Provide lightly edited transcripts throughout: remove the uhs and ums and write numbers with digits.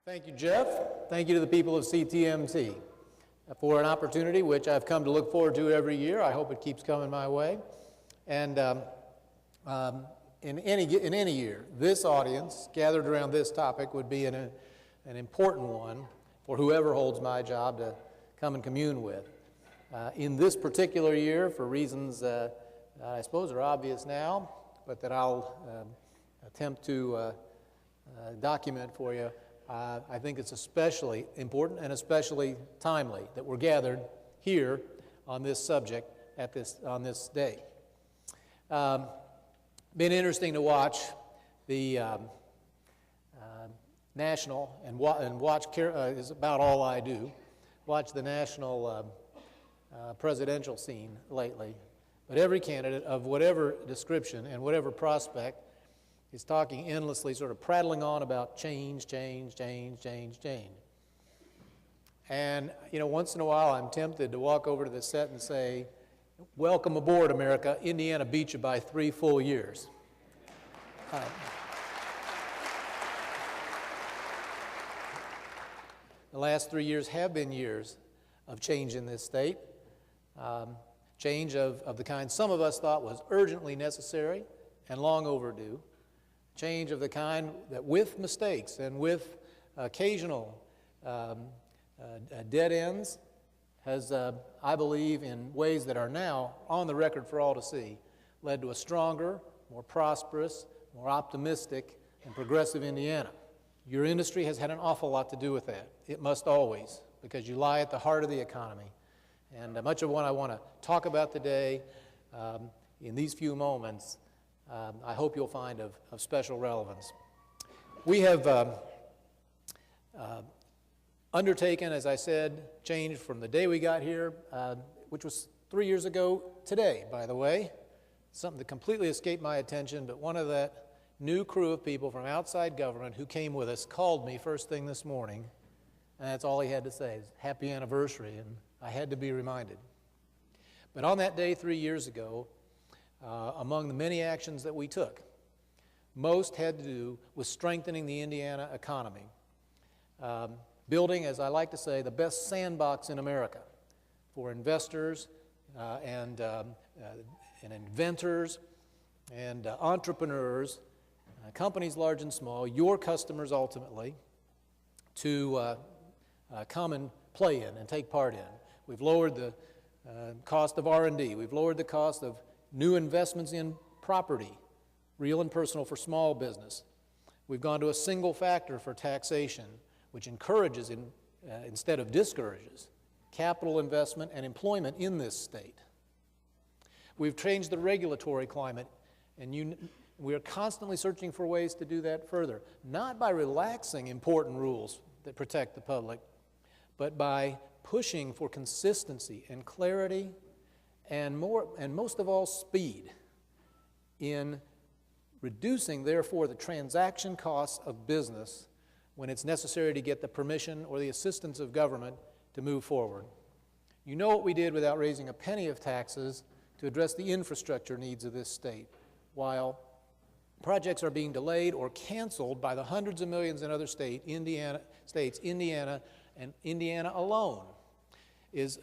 Thank you, Jeff. Thank you to the people of CTMT for an opportunity which I've come to look forward to every year. I hope it keeps coming my way. And in any year, this audience gathered around this topic would be an important one for whoever holds my job to come and commune with. In this particular year, for reasons I suppose are obvious now, but that I'll attempt to document for you, I think it's especially important and especially timely that we're gathered here on this subject on this day. Been interesting to watch the national and watch is about all I do. Watch the national presidential scene lately, but every candidate of whatever description and whatever prospect is talking endlessly, sort of prattling on about change. And, you know, once in a while I'm tempted to walk over to the set and say, "Welcome aboard, America. Indiana beat you by 3 full years." The last 3 years have been years of change in this state, change of the kind some of us thought was urgently necessary and long overdue. Change of the kind that, with mistakes and with occasional dead ends, has, I believe, in ways that are now on the record for all to see, led to a stronger, more prosperous, more optimistic, and progressive Indiana. Your industry has had an awful lot to do with that. It must always, because you lie at the heart of the economy. And much of what I want to talk about today in these few moments I hope you'll find of special relevance. We have undertaken, as I said, change from the day we got here, which was 3 years ago today, by the way. Something that completely escaped my attention, but one of that new crew of people from outside government who came with us called me first thing this morning, and that's all he had to say, is happy anniversary, and I had to be reminded. But on that day 3 years ago, among the many actions that we took, most had to do with strengthening the Indiana economy, building, as I like to say, the best sandbox in America for investors and inventors and entrepreneurs, companies large and small, your customers ultimately, to come and play in and take part in. We've lowered the cost of R&D. We've lowered the cost of new investments in property, real and personal, for small business. We've gone to a single factor for taxation, which encourages instead of discourages capital investment and employment in this state. We've changed the regulatory climate, and we are constantly searching for ways to do that further, not by relaxing important rules that protect the public, but by pushing for consistency and clarity and most of all, speed in reducing, therefore, the transaction costs of business when it's necessary to get the permission or the assistance of government to move forward. You know what we did without raising a penny of taxes to address the infrastructure needs of this state, while projects are being delayed or canceled by the hundreds of millions in other states. Indiana alone is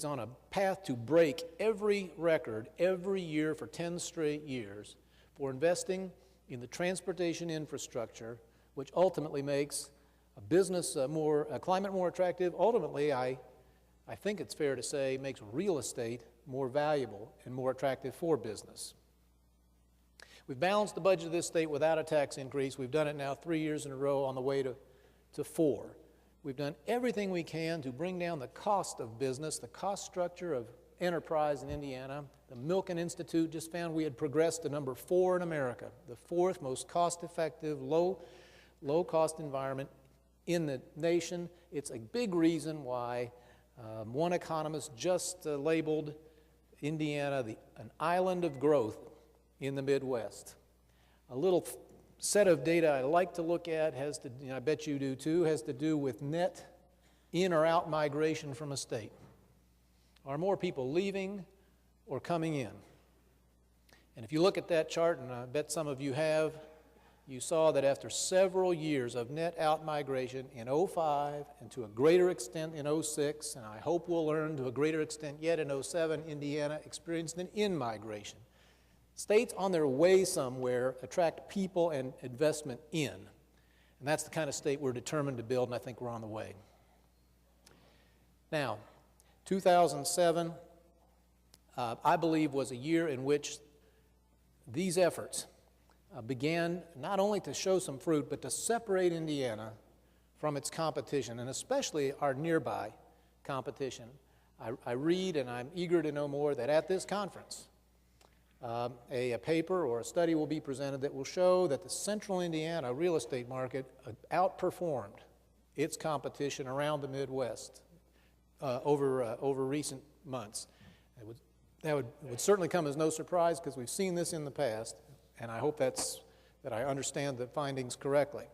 on a path to break every record every year for 10 straight years for investing in the transportation infrastructure, which ultimately makes a business a climate more attractive. Ultimately, I think it's fair to say, makes real estate more valuable and more attractive for business. We've balanced the budget of this state without a tax increase. We've done it now 3 years in a row, on the way to 4. We've done everything we can to bring down the cost of business, the cost structure of enterprise in Indiana. The Milken Institute just found we had progressed to number 4 in America, the 4th most cost-effective, low-cost environment in the nation. It's a big reason why one economist just labeled Indiana an island of growth in the Midwest. A little set of data I like to look at has to, I bet you do too, has to do with net in or out migration from a state. Are more people leaving or coming in? And if you look at that chart, and I bet some of you have, you saw that after several years of net out-migration in '05 and to a greater extent in '06, and I hope we'll learn to a greater extent yet in '07, Indiana experienced an in-migration. States on their way somewhere attract people and investment in, and that's the kind of state we're determined to build, and I think we're on the way. Now, 2007, I believe, was a year in which these efforts began not only to show some fruit, but to separate Indiana from its competition, and especially our nearby competition. I read, and I'm eager to know more, that at this conference, a paper or a study will be presented that will show that the central Indiana real estate market outperformed its competition around the Midwest over recent months. That would certainly come as no surprise, because we've seen this in the past, and I hope that I understand the findings correctly.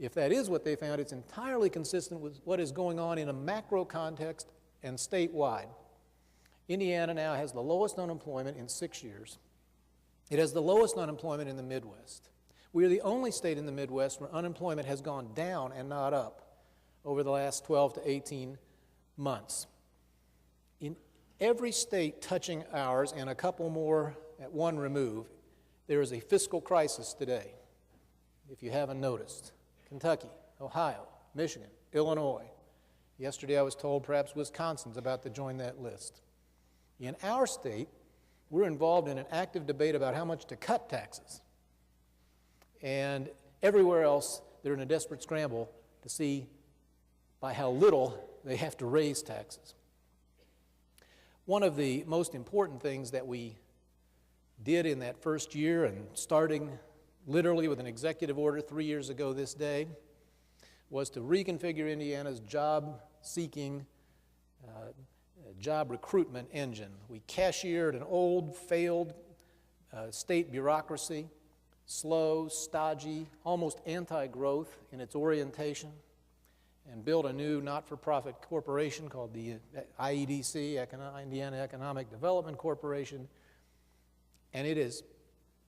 If that is what they found, it's entirely consistent with what is going on in a macro context and statewide. Indiana now has the lowest unemployment in 6 years. It has the lowest unemployment in the Midwest. We are the only state in the Midwest where unemployment has gone down and not up over the last 12 to 18 months. In every state touching ours, and a couple more at one remove, there is a fiscal crisis today, if you haven't noticed. Kentucky, Ohio, Michigan, Illinois. Yesterday I was told perhaps Wisconsin's about to join that list. In our state, we're involved in an active debate about how much to cut taxes. And everywhere else, they're in a desperate scramble to see by how little they have to raise taxes. One of the most important things that we did in that first year, and starting literally with an executive order 3 years ago this day, was to reconfigure Indiana's job-seeking, job recruitment engine. We cashiered an old, failed state bureaucracy, slow, stodgy, almost anti-growth in its orientation, and built a new not-for-profit corporation called the IEDC, Indiana Economic Development Corporation, and it has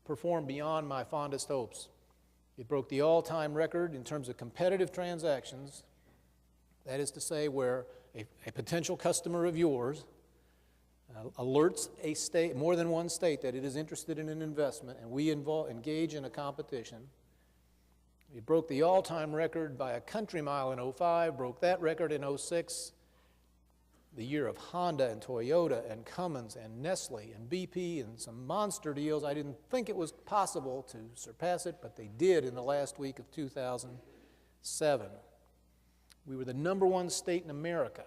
performed beyond my fondest hopes. It broke the all-time record in terms of competitive transactions, that is to say, where a potential customer of yours alerts a state, more than one state, that it is interested in an investment, and we engage in a competition. It broke the all-time record by a country mile in '05, broke that record in '06, the year of Honda and Toyota and Cummins and Nestle and BP and some monster deals. I didn't think it was possible to surpass it, but they did in the last week of 2007. We were the #1 state in America,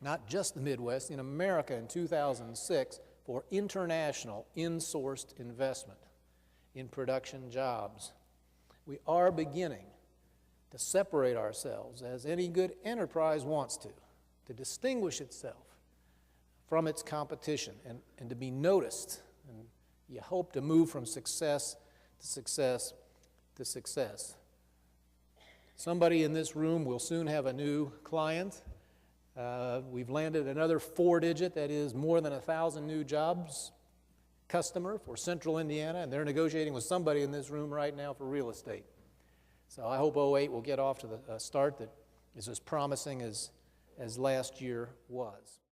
not just the Midwest, in America in 2006 for international in-sourced investment in production jobs. We are beginning to separate ourselves, as any good enterprise wants to distinguish itself from its competition and to be noticed. And you hope to move from success to success to success. Somebody in this room will soon have a new client. We've landed another 4-digit, that is more than 1,000 new jobs, customer for Central Indiana, and they're negotiating with somebody in this room right now for real estate. So I hope '08 will get off to the start that is as promising as last year was.